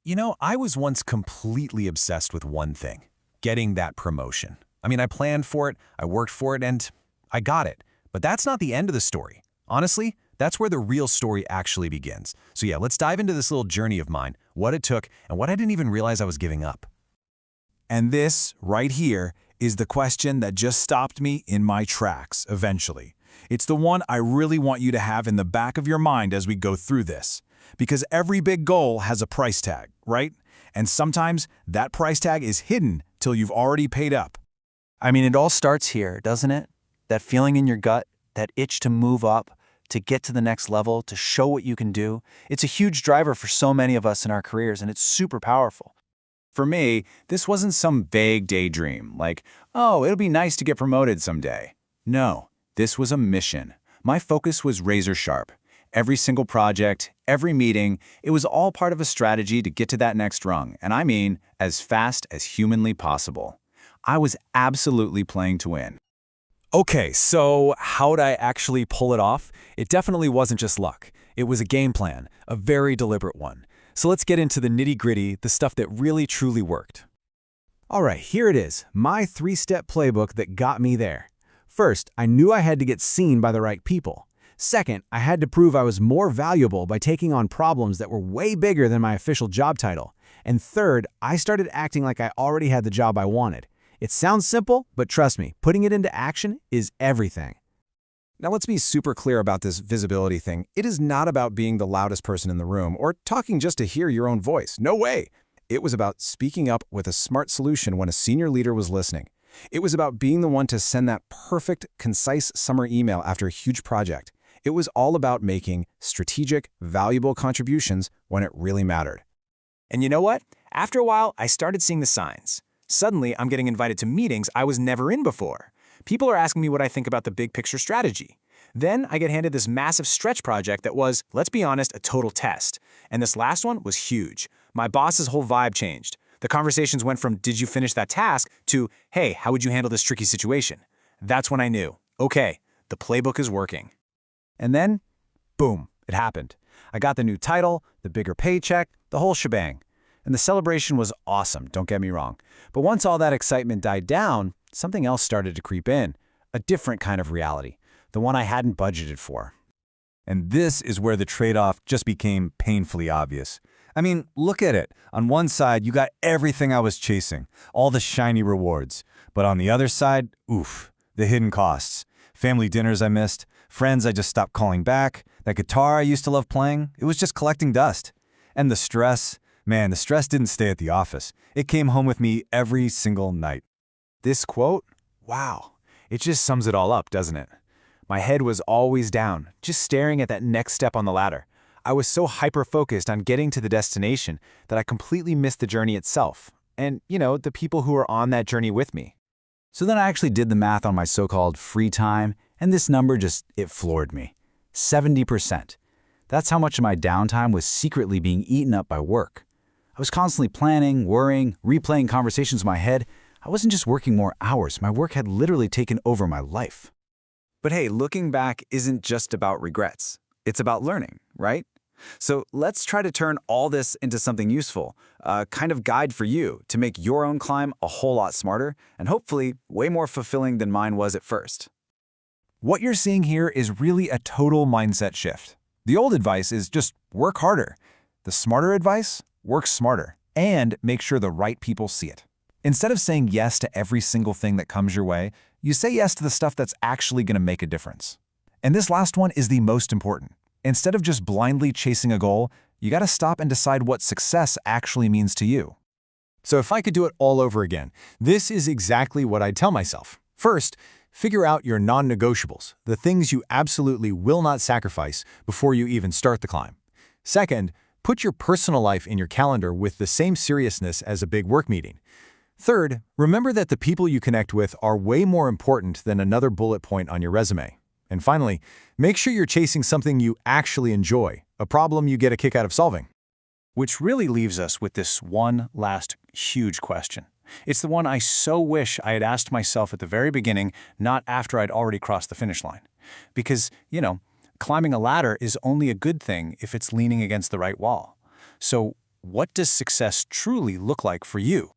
I was once completely obsessed with one thing, getting that promotion. I mean, I planned for it, I worked for it, and I got it. But that's not the end of the story. Honestly, that's where the real story actually begins. So yeah, let's dive into this little journey of mine, what it took, and what I didn't even realize I was giving up. And this, right here, is the question that just stopped me in my tracks eventually. It's the one I really want you to have in the back of your mind as we go through this. Because every big goal has a price tag, right? And sometimes that price tag is hidden till you've already paid up. I mean, it all starts here, doesn't it? That feeling in your gut, that itch to move up, to get to the next level, to show what you can do. It's a huge driver for so many of us in our careers, and it's super powerful. For me, this wasn't some vague daydream, like, oh, it'll be nice to get promoted someday. No, this was a mission. My focus was razor sharp. Every single project, every meeting, it was all part of a strategy to get to that next rung, and I mean, as fast as humanly possible. I was absolutely playing to win. Okay, so how'd I actually pull it off? It definitely wasn't just luck. It was a game plan, a very deliberate one. So let's get into the nitty-gritty, the stuff that really truly worked. All right, here it is, my 3-step playbook that got me there. First, I knew I had to get seen by the right people. Second, I had to prove I was more valuable by taking on problems that were way bigger than my official job title. And third, I started acting like I already had the job I wanted. It sounds simple, but trust me, putting it into action is everything. Now let's be super clear about this visibility thing. It is not about being the loudest person in the room or talking just to hear your own voice. No way. It was about speaking up with a smart solution when a senior leader was listening. It was about being the one to send that perfect, concise summer email after a huge project. It was all about making strategic, valuable contributions when it really mattered. And you know what? After a while, I started seeing the signs. Suddenly, I'm getting invited to meetings I was never in before. People are asking me what I think about the big picture strategy. Then I get handed this massive stretch project that was, let's be honest, a total test. And this last one was huge. My boss's whole vibe changed. The conversations went from, did you finish that task, to, hey, how would you handle this tricky situation? That's when I knew, okay, the playbook is working. And then, boom, it happened. I got the new title, the bigger paycheck, the whole shebang. And the celebration was awesome, don't get me wrong. But once all that excitement died down, something else started to creep in. A different kind of reality, the one I hadn't budgeted for. And this is where the trade-off just became painfully obvious. I mean, look at it. On one side, you got everything I was chasing, all the shiny rewards. But on the other side, oof, the hidden costs. Family dinners I missed, friends I just stopped calling back, that guitar I used to love playing, it was just collecting dust. And the stress, man, the stress didn't stay at the office. It came home with me every single night. This quote, wow, it just sums it all up, doesn't it? My head was always down, just staring at that next step on the ladder. I was so hyper-focused on getting to the destination that I completely missed the journey itself. And, the people who were on that journey with me. So then I actually did the math on my so-called free time, and this number it floored me. 70%. That's how much of my downtime was secretly being eaten up by work. I was constantly planning, worrying, replaying conversations in my head. I wasn't just working more hours, my work had literally taken over my life. But hey, looking back isn't just about regrets. It's about learning, right? So let's try to turn all this into something useful, a kind of guide for you to make your own climb a whole lot smarter and hopefully way more fulfilling than mine was at first. What you're seeing here is really a total mindset shift. The old advice is just work harder. The smarter advice, work smarter, and make sure the right people see it. Instead of saying yes to every single thing that comes your way, you say yes to the stuff that's actually going to make a difference. And this last one is the most important. Instead of just blindly chasing a goal, you gotta stop and decide what success actually means to you. So if I could do it all over again, this is exactly what I'd tell myself. First, figure out your non-negotiables, the things you absolutely will not sacrifice before you even start the climb. Second, put your personal life in your calendar with the same seriousness as a big work meeting. Third, remember that the people you connect with are way more important than another bullet point on your resume. And finally, make sure you're chasing something you actually enjoy, a problem you get a kick out of solving. Which really leaves us with this one last huge question. It's the one I so wish I had asked myself at the very beginning, not after I'd already crossed the finish line. Because, climbing a ladder is only a good thing if it's leaning against the right wall. So what does success truly look like for you?